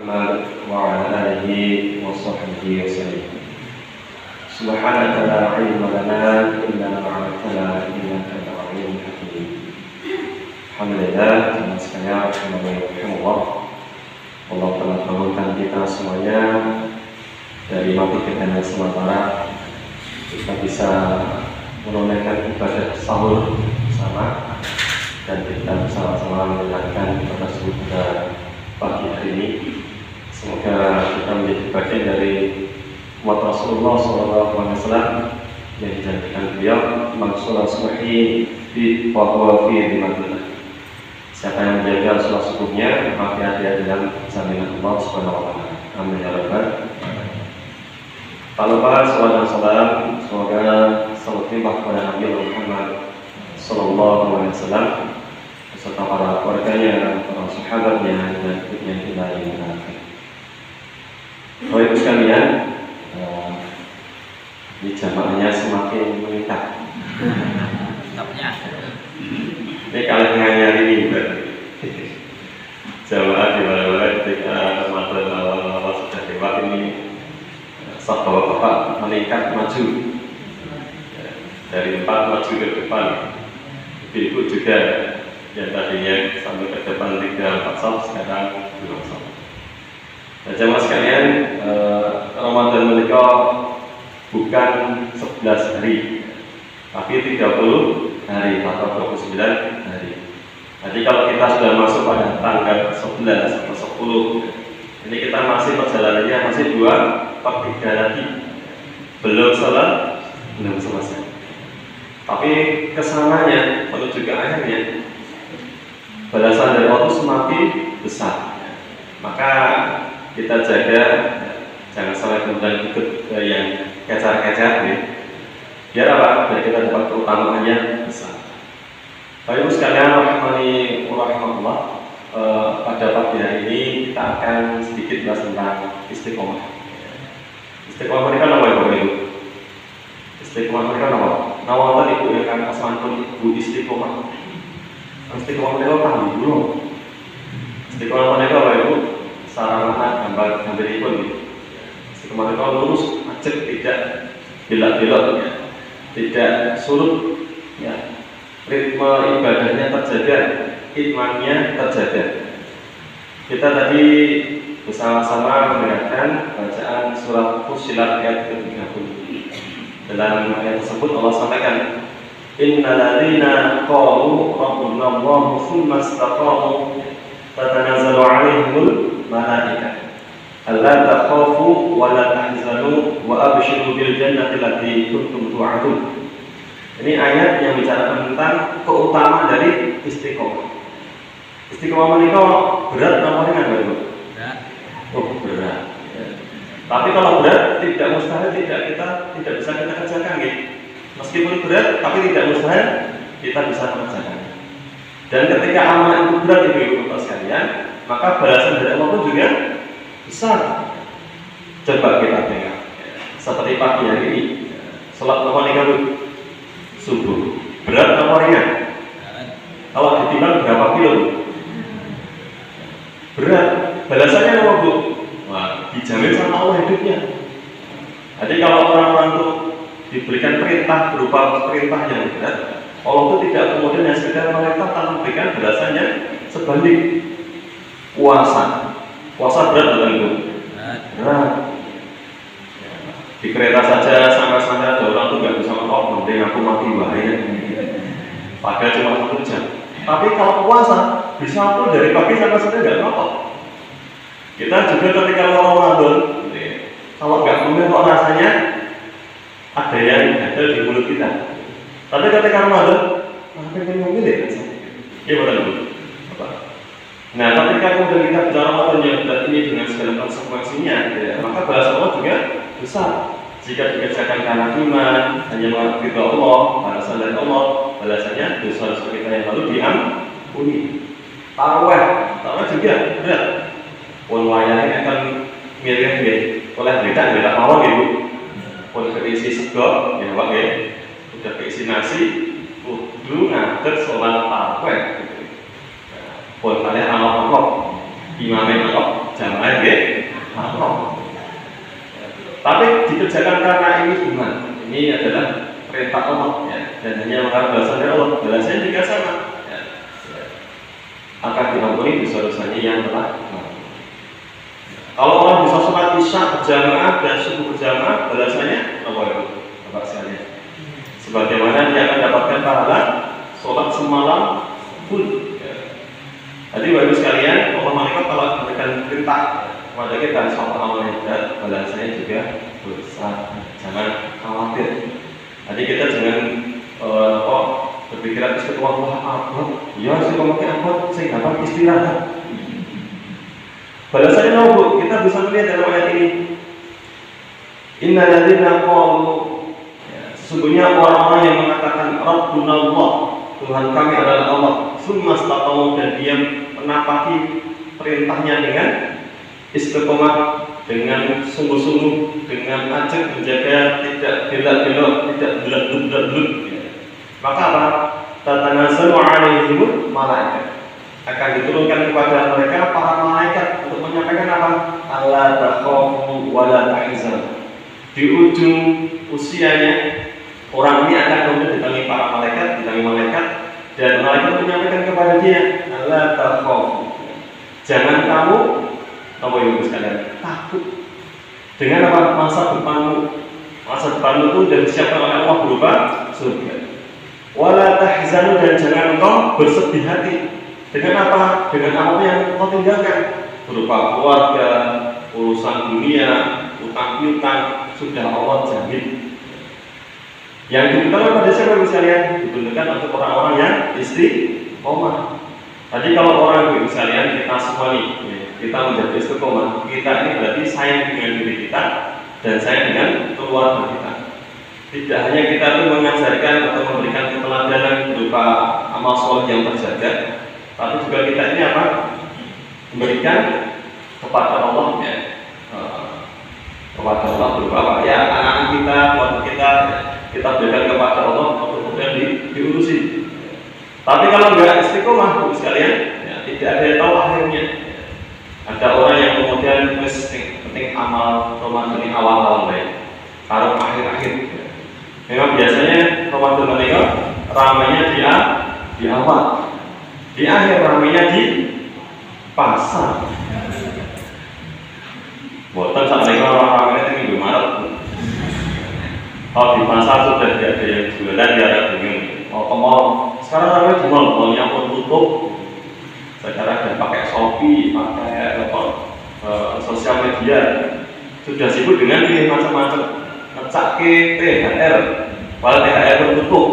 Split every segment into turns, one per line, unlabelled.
محمد وعلى آله وصحبه وسلم. سبحانك لا علم لنا إلا ما علمتنا إنك أنت العليم الحكيم. Alhamdulillah, teman sekalian, alhamdulillah, Allah telah bangunkan kita semuanya dari mati ke dunia sementara. Kita bisa menunaikan ibadah sahur bersama dan kita bersama-sama menjalankan ibadah subuh pada pagi hari ini. Semoga kita menjadi bagian dari umat Rasulullah SAW yang dijanjikan beliau maksudnya subuhi di bahwa fi Madinah. Siapa yang menjaga sholat subuhnya maka dia dalam jaminan Allah Subhanahu wa taala. Amin ya rabbal alamin. Tak lupa salawat dan salam semoga selalu timbah kepada Nabi Muhammad sallallahu alaihi wasallam beserta para keluarganya, para sahabatnya dan yang kita muliakan. Bapak Ibu sekalian, di jamaahnya semakin meningkat. Ini kalian nyari ini berarti jamaah di mana-mana ketika Ramadan awal-awal sudah lewat ini saf bapak-bapak meningkat maju dari 4 maju ke depan. Ibu juga yang tadinya sampai ke depan 3-4 saf sekarang 2 saf. Nah, jamaah sekalian, Ramadan menikah bukan 11 hari tapi 30 hari atau 29 hari. Jadi kalau kita sudah masuk pada tanggal 11 atau 10, ini kita masih perjalanannya masih 2/3 lagi, belum selesai. Tapi kesananya menuju ke akhirnya balasan dari Allah semakin besar. Maka kita jaga jangan sampai kemudian ikut yang kejar-kejar nih. Biar apa? Biar kita dapat keutamaannya besar. Bapak Ibu sekalian, rahimani wa rahimakumullah, pada pagi hari ini kita akan sedikit bahas tentang istiqomah. Istiqomah mereka apa ya Bapak Ibu? Istiqomah mereka apa? Nawatan Ibu yang akan asmantun Ibu istiqomah. Istiqomah mereka tahu dulu. Istiqomah mereka Bapak Ibu, sarana gambar Ibu. Istiqomah mereka lurus, macet, tidak belok-belok, tidak surut, ya, ritme ibadahnya terjaga, imannya terjaga. Kita tadi bersama-sama mendengarkan bacaan surat Fussilat ayat ke-30. Dalam ayat tersebut Allah sampaikan, Innal ladzina qalu rabbuna Allah tsumma istaqamu tatanazzalu 'alaihimul malaikah alla takhafu wa la tahzanu wa abshiru bil jannati allati kuntum tu'adun. Ini ayat yang bicara tentang keutamaan dari istiqomah. Istiqomah itu berat atau ringan, Bapak? Berat. Oh, berat. Ya. Tapi kalau berat tidak mustahil tidak bisa kita kerjakan, gitu. Meskipun berat, tapi tidak mustahil kita bisa kerjakan. Dan ketika amalan itu berat, Ibu-ibu Bapak sekalian, maka balasan dari Allah pun juga besar. Coba kita dengar. Seperti pagi hari ini, sholat apa subuh. Berat atau ringan? Kalau ditimbang berapa kilo? Berat. Balasannya apa Bu? Wah, dijamin sama Allah hidupnya. Jadi kalau orang-orang itu diberikan perintah berupa perintah yang berat, Allah itu tidak kemudian yang sekedar merintah tanpa memberikan balasannya sebanding. Puasa berat atau itu? Berat. Di kereta saja sampai-sampai ada orang tuh nggak bisa ngomong, mending aku mati bahaya. Padahal cuma 1 jam. Tapi kalau puasa bisa tuh dari pagi sampai sore nggak ngomong. Kita juga ketika mau Ramadan, kalau nggak kemudian kok rasanya ada yang ada di mulut kita. Tapi ketika Ramadan, apa yang memilih? Gimana Bu? Nah, ketika kemudian kita bicara Ramadan yang berat ini dengan segala konsekuensinya, ya, maka balasan Allah juga besar. Jika dikerjakan karena iman, hanya mengakui Allah, balasan dari Allah, balasannya dosa-dosa kita yang lalu diampuni. Tarawih juga berat. Pun wayangnya akan mirip oleh berita mawon Ibu. Pun keisi sego, ya Pak ya. Udah keisi nasi, kudu ngadeg sholat tarawih. Pun kalian anak imamnya jamaah nggih makruh. Tapi dikerjakan karena ini iman. Ini adalah perintah Allah ya, dan hanya mengharap balasan dari Allah. Balasannya juga sama ya. Akan diampuni dosa-dosanya yang telah lalu. Kalau orang bisa sholat isya berjamaah dan subuh berjamaah, balasannya apa itu? Bapak sekalian, sebagaimana dia akan dapatkan pahala sholat semalam full ya. Jadi bapak sekalian, Allah malaikat kalau memberikan perintah kepada kita sholat amal ibadah, balasannya juga besar. Jangan khawatir. Jadi kita jangan berpikiran istiqomah abad, ya istiqomah abad, saya dapat istirahat. Balasannya nopo, kita bisa melihat dalam ayat ini. Innal ladzina qalu, sesungguhnya orang-orang yang mengatakan Rabbuna Allah, Tuhan kami adalah Allah, summa istaqamu, dan dia menapaki perintahnya dengan istiqomah, dengan sungguh-sungguh, dengan ajak menjaga, tidak belak-belok, tidak belak-belak. Maka apa? Tatanazzalu 'alaihimul malaikat, akan diturunkan kepada mereka para malaikat untuk menyampaikan apa? Alla takhafu wa la tahzanu. Di ujung usianya orang ini akan kemudian didatangi para malaikat, dan malaikat menyampaikan kepada dia, alla takhafu. Jangan kamu ibu sekalian takut dengan apa? Masa depanmu. Masa depanmu itu sudah disiapkan oleh Allah berupa surga. Wa la tahzanu, dan jangan engkau bersedih hati. Dengan apa? Dengan apa yang kau tinggalkan, berupa keluarga, urusan dunia, utang-piutang, sudah Allah jamin. Yang dibutuhkan pada siapa sekalian? Dibutuhkan untuk orang-orang yang istiqomah. Tadi kalau orang sekalian, kita semua nih, kita menjadi istiqomah, kita ini berarti sayang dengan diri kita dan sayang dengan keluarga kita. Tidak hanya kita itu mengajarkan atau memberikan keteladanan berupa amal soleh yang terjaga, tapi juga kita ini apa? Memberikan kepada Allah ya, kepada Allah berupa apa? Ya, anak-anak kita, keluarga kita berikan kepada Allah untuk kemudian diurusi. Tapi kalau nggak istiqomah, Bu sekalian, ya, tidak ada yang tahu akhirnya. Ada orang yang kemudian penting amal Ramadan ini awal-awal baik, taruh akhir-akhir. Memang biasanya Ramadan itu ramainya di awal. Di akhir ramainya di pasar. Boten sampai ramainya di minggu Maret. Kalau di pasar sudah tidak ada yang jualan, dia ada bingung. Mau ke mall, sekarang ramai di mall-mallnya pun tutup. Sekarang ada pakai Shopee, pakai sosial media, sudah sibuk dengan macam-macam. Ngecak ke THR, padahal THR pun tutup.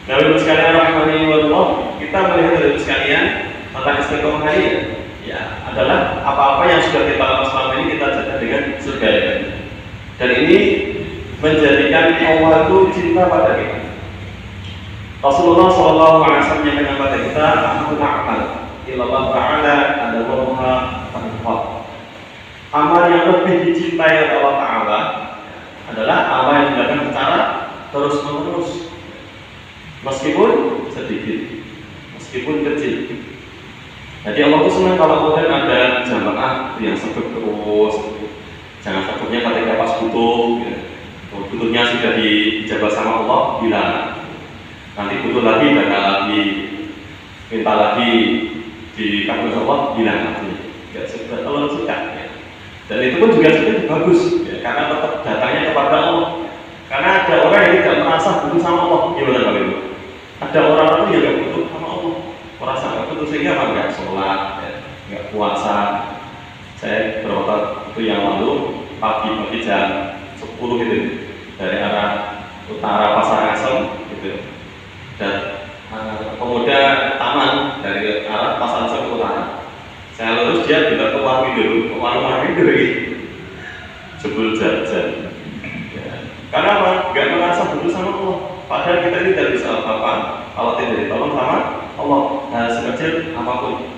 Nah, ibu sekalian rahimahullah, kita melihat dari sekalian tentang istiqomah hari ya adalah apa-apa yang sudah kita lakukan selama ini kita jaga dengan surga. Dan ini menjadikan Allah itu cinta pada kita. Rasulullah SAW menyampaikan kepada kita, "Aku amal ilallah Taala adalah taqwa." Amal yang lebih dicintai oleh Allah Taala adalah amal yang dilakukan secara terus-menerus. Meskipun sedikit, meskipun kecil. Jadi Allah itu senang kalau kemudian ada jamaah yang sebut terus. Jangan sebutnya ketika pas butuh, ya. Butuhnya sudah dijabah sama Allah, bilang. Nanti butuh lagi, gagal lagi, minta lagi, dikabulkan Allah, bilang lagi. Ya sudah, kalau suka. Ya. Dan itu pun juga sudah bagus, ya, karena tetap datangnya kepada Allah. Karena ada orang yang tidak merasa butuh sama Allah, gimana kalau itu? Ada orang yang tidak butuh sama Allah, merasa nggak butuh sehingga apa? Nggak sholat, ya, nggak puasa. Saya beberapa waktu yang lalu pagi jam 10 gitu dari arah utara Pasar Asem gitu, dan pemuda taman dari arah Pasar Asem utara. Saya lurus, dia juga ke warung dulu, gitu, jebul jajan. Karena apa? Gak merasa butuh sama Allah. Padahal kita ini tidak bisa apa-apa kalau tidak ditolong sama Allah. Nah, sekecil apapun.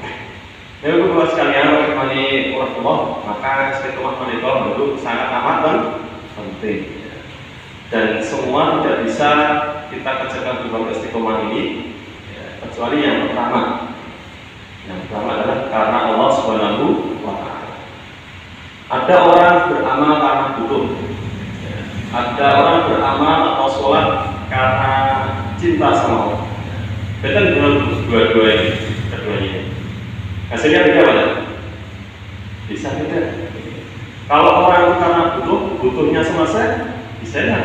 Jadi kedua sekalian, rahimani Allah, maka istiqomah menikah itu sangat amat penting. Dan semua tidak bisa kita kerjakan berupa istiqomah ini, ya, kecuali yang pertama. Yang pertama adalah karena Allah Subhanahu wa Ta'ala. Ada orang beramal karena butuh. Ada orang beramal atau sholat karena cinta sama Allah. Beda dengan keduanya. Hasilnya beda mana? Bisa beda. Kalau orang itu karena butuhnya selesai, bisa ya.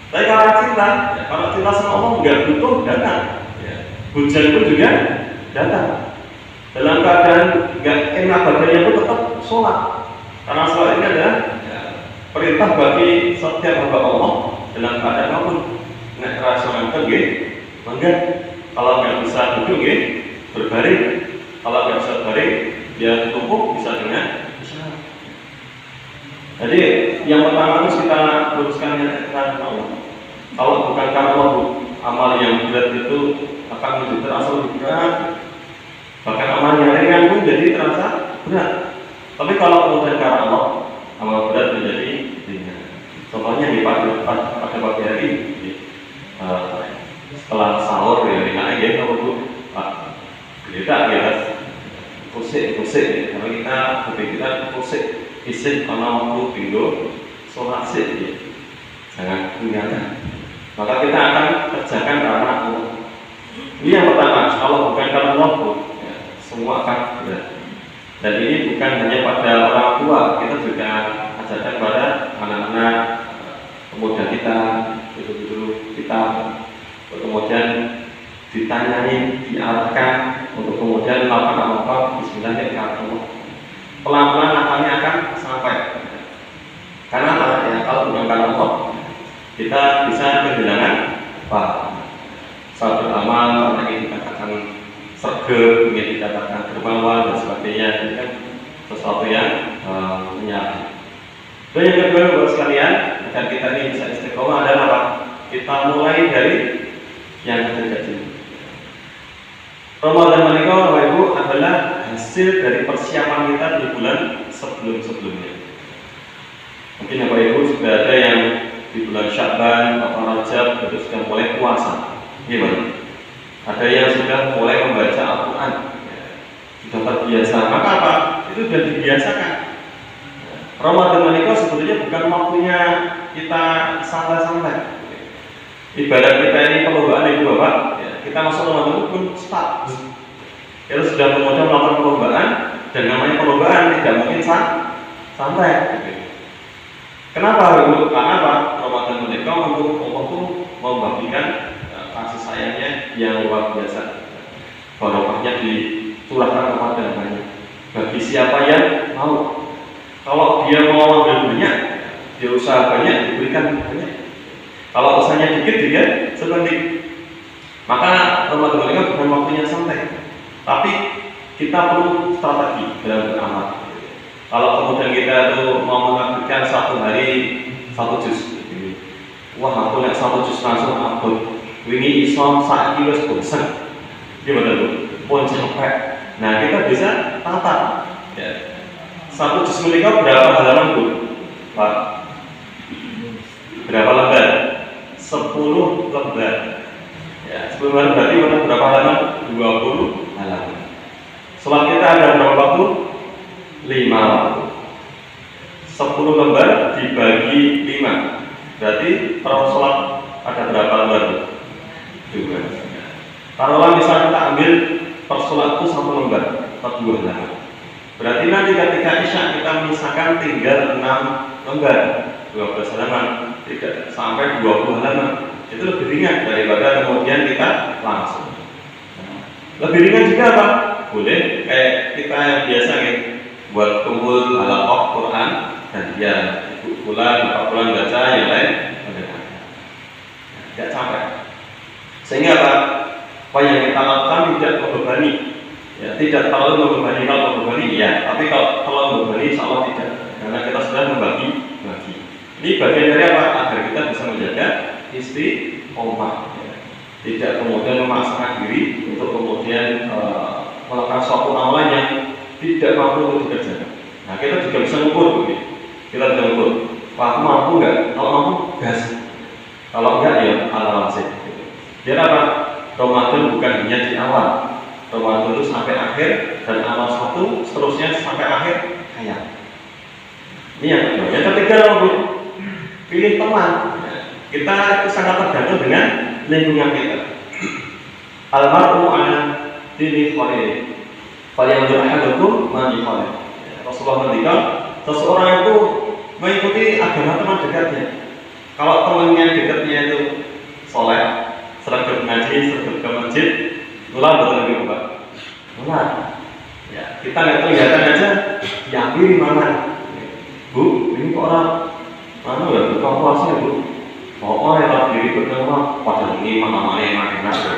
Tapi karena cinta, ya, kalau cinta sama Allah nggak butuh, datang. Ya. Hujan pun juga datang. Dalam keadaan nggak enak badannya pun tetap sholat. Karena sholat ini adalah ya, perintah bagi setiap hamba Allah dalam keadaan apapun. Nek rasionalkan gitu, mangga. Kalau nggak bisa duduk gitu, berbaring. Kalau nggak bisa berbaring, dia tumpuk bisa dengan isyarat. Jadi yang pertama harus kita luruskan karena Allah. Kalau bukan karena Allah, amal yang berat itu akan menjadi terasa lebih berat. Bahkan amal yang ringan pun jadi terasa berat. Tapi kalau kemudian karena Allah, amal berat menjadi ringan. Contohnya di pada pagi hari, setelah sahur ya ringan aja kalau Bu. Kita ya pusing. Kalau kita pusing. Isin karena waktu bingung sholat sih ya. Jangan tinggalkan. Maka kita akan kerjakan karena Allah. Ini yang pertama. Kalau bukan karena Allah, ya, semua akan berat. Dan ini bukan hanya pada orang tua, kita juga ajarkan pada anak-anak, pemuda kita, guru-guru kita, kemudian ditanyai, diarahkan untuk kemudian melakukan apa Bismillahirrahmanirrahim. Pelan-pelan akalnya akan sampai. Karena ya, kalau bukan karena Allah, kita bisa kehilangan satu amal karena ingin dikatakan sergap, ingin dikatakan dermawan dan sebagainya. Ini kan sesuatu yang menyakit. Dan yang kedua buat sekalian, agar kita ini bisa istiqomah adalah apa? Kita mulai dari yang kecil-kecil. Ramadan menikah Bapak Ibu adalah hasil dari persiapan kita di bulan sebelum-sebelumnya. Mungkin Bapak Ibu sudah ada yang di bulan Sya'ban atau Rajab itu sudah mulai puasa. Gimana? Ada yang sudah mulai membaca Al-Quran, sudah terbiasa. Maka apa? Itu sudah dibiasakan. Ramadan menikah sebetulnya bukan waktunya kita santai-santai. Ibarat kita ini perlombaan Ibu Bapak. Kita masuk Ramadan pun start. Kita sudah kemudian melakukan perlombaan dan namanya perlombaan tidak mungkin sampai. Kenapa? Karena apa? Ramadan menikah untuk Allah itu membagikan kasih sayangnya yang luar biasa. Barokahnya dicurahkan kepada banyak. Bagi siapa yang mau. Kalau dia mau ambil banyak, dia usaha banyak, diberikan banyak. Kalau usahanya dikit seperti maka Ramadan menikah bukan waktunya santai, tapi kita perlu strategi dalam beramal. Kalau kemudian kita itu mau mengabdikan satu hari satu juz, wah aku nak satu juz langsung ampun, wingi isom saat ini bosan, gimana tuh? Pun capek. Nah kita bisa tata. Ya. Satu juz menikah berapa halaman Bu? Pak? Berapa lembar? 10 lembar. Ya, 10 lembar berarti berapa halaman? 20 halaman. Sholat kita ada berapa waktu? 5 waktu. 10 lembar dibagi 5. Berarti per sholat ada berapa lembar? 2. Taruhlah misalnya kita ambil per sholat itu 1 lembar, 42 halaman. Berarti nanti ketika Isya kita misalkan tinggal 6 lembar, 12 halaman, tidak sampai 20 halaman. Itu lebih ringan daripada kemudian kita langsung. Lebih ringan juga apa? Boleh kayak kita yang biasa nih buat kumpul halaqah Quran dan ya bulan, 4 bulan baca yang lain tidak capek. Sehingga apa? Apa yang kita lakukan tidak membebani. Ya, tidak terlalu membebani. Kalau membebani ya, tapi kalau terlalu membebani insya Allah tidak. Karena kita sudah membagi. Ini bagian dari apa? Agar kita bisa menjaga istiqomah, ya. Tidak kemudian memaksakan diri untuk kemudian melakukan suatu amalan yang tidak mampu untuk dikerjakan. Nah kita juga bisa mengukur, kita bisa mengukur. Wah, aku mampu nggak? Kalau mampu, gas. Kalau enggak ya ala-ala sih. Biar apa? Ramadan bukan hanya di awal, Ramadan itu sampai akhir, dan amal satu seterusnya sampai akhir hayat. Ini yang kedua. Yang ketiga, pilih teman. Kita itu sangat tergantung dengan lingkungan kita. Almar'u ala dini khalil. Falyanzur ahadukum man yukhalil. Rasulullah menghentikan seseorang itu mengikuti agama teman dekatnya. Kalau temannya dekatnya itu soleh, sering ngaji, sering ke masjid, nular betul lebih Pak. Nular. Ya, kita nggak kelihatan aja, diambil mana? Bu, ini kok orang mana ya? Buka puasa ya Bu? Oh, yang tak diri bertemu, padahal ini mana yang makan nasi.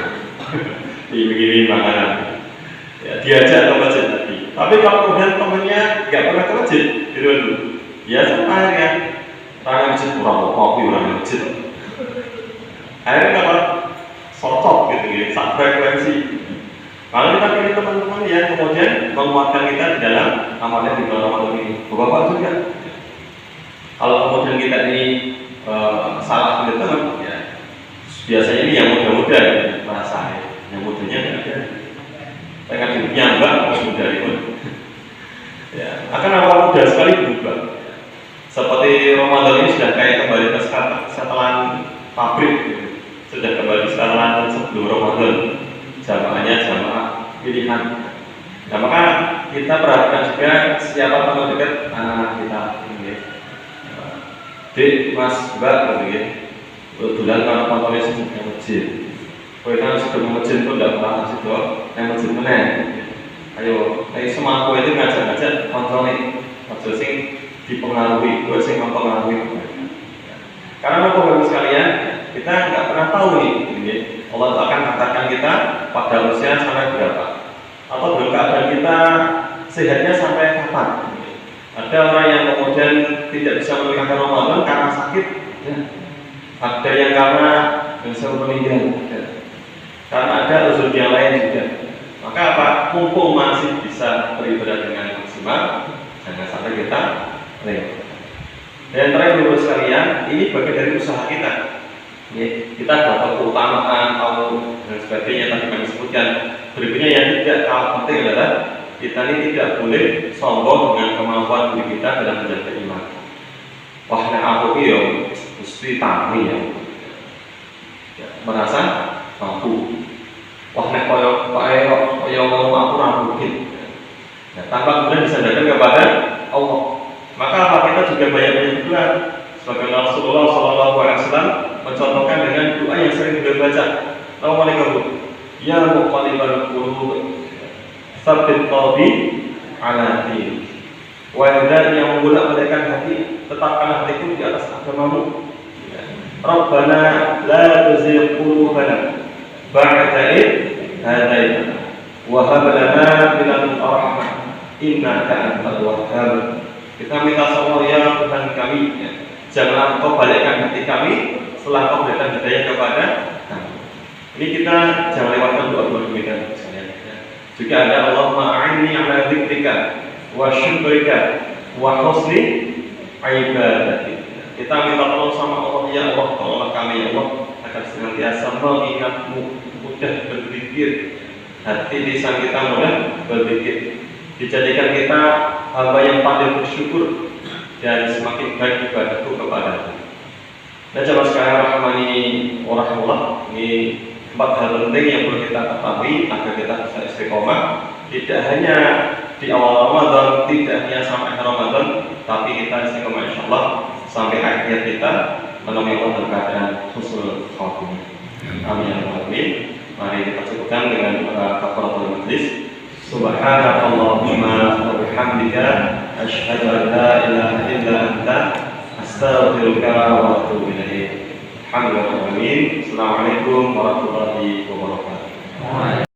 Begini makanan. Ya, diajak ke masjid tadi. Tapi kalau kemudian temannya nggak pernah ke masjid, gitu dulu. Ya sama ya. Orang masjid kurang kopi, orang masjid. Akhirnya kalau socok gitu, sak frekuensi. Kalau kita pilih teman-teman yang kemudian menguatkan kita di dalam amalnya di bulan Ramadan ini, bapak juga. Kalau kemudian kita ini salah pilih teman, ya biasanya ini yang muda-muda merasa yang mudanya tidak ada. Pengen hidupnya enggak, mau muda itu. Ya, akan awal muda sekali berubah. Seperti Ramadan ini sudah kayak kembali ke setelan pabrik, sudah kembali setelan sebelum Ramadan. Jamaahnya jamaah pilihan. Nah, maka kita perhatikan juga siapa teman dekat anak-anak kita. Dik, Mas, Mbak, kebetulan kalau kontrolnya sudah ke masjid. Kalau kita sudah ke masjid itu tidak pernah kasih doa yang masjid meneng. Ayo, semampu itu ngajak-ngajak kontrolnya. Maksud sing dipengaruhi, gue sing mempengaruhi. Karena Bapak-Ibu sekalian, kita nggak pernah tahu nih, Allah akan katakan kita pada usia sampai berapa, atau dalam keadaan kita sehatnya sampai kapan. Ada orang yang kemudian tidak bisa menunaikan Ramadan karena sakit, ya. Ada yang karena bisa meninggal, ya. Karena ada unsur yang lain juga. Maka apa? Mumpung masih bisa beribadah dengan maksimal, jangan sampai kita lewat. Dan terakhir Bapak sekalian, ini bagian dari usaha kita. Ya, kita dapat keutamaan atau dan sebagainya tadi kami sebutkan. Berikutnya yang tidak kalah penting adalah kita ini tidak boleh sombong dengan kemampuan diri kita dalam menjaga iman. Wah, nek aku iyo mesti tani ya, merasa mampu. Wah, nek koyo mau aku mungkin. Nah, tanpa kemudian disandarkan kepada Allah. Maka apa kita juga banyak berdoa. Sebagai Rasulullah SAW mencontohkan dengan doa yang sering beliau baca. Assalamualaikum. Ya muqallibal qulub, tsabbit qalbi ala din. Wahai yang membolak-balikkan hati, tetapkanlah hatiku di atas agamamu. Rabbana la tuzigh qulubana ba'da idh hadaytana wa hab lana min ladunka rahmah innaka antal wahhab. Kita minta sama ya Tuhan kami, ya. Janganlah Engkau balikkan hati kami setelah Engkau berikan hidayah kepada kami. Ini kita jangan lewatkan doa-doa demikian. Juga ada Allahumma a'inni ala dzikrika wa syukrika wa husni ibadati. Kita minta tolong sama Allah, ya Allah, tolonglah kami ya Allah agar senantiasa mengingatmu, mudah berzikir, hati lisan kita mudah berzikir, dijadikan kita hamba yang pandai bersyukur dan semakin baik ibadahku kepada-Mu. Dan jemaah sekalian rahimani wa rahmatullah, ini 4 hal penting yang perlu kita ketahui agar kita bisa istiqomah, tidak hanya di awal Ramadan, tidak hanya sampai akhir Ramadan, tapi kita istiqomah insyaallah sampai akhir kita menemui Allah dalam keadaan husnul khatimah. Amin ya rabbal alamin. Mari kita cukupkan dengan kafaratul majlis. Subhanakallahumma wa bihamdika asyhadu an la ilaha illa anta astaghfiruka wa atubu ilaik. Alhamdulillah. Assalamualaikum warahmatullahi wabarakatuh.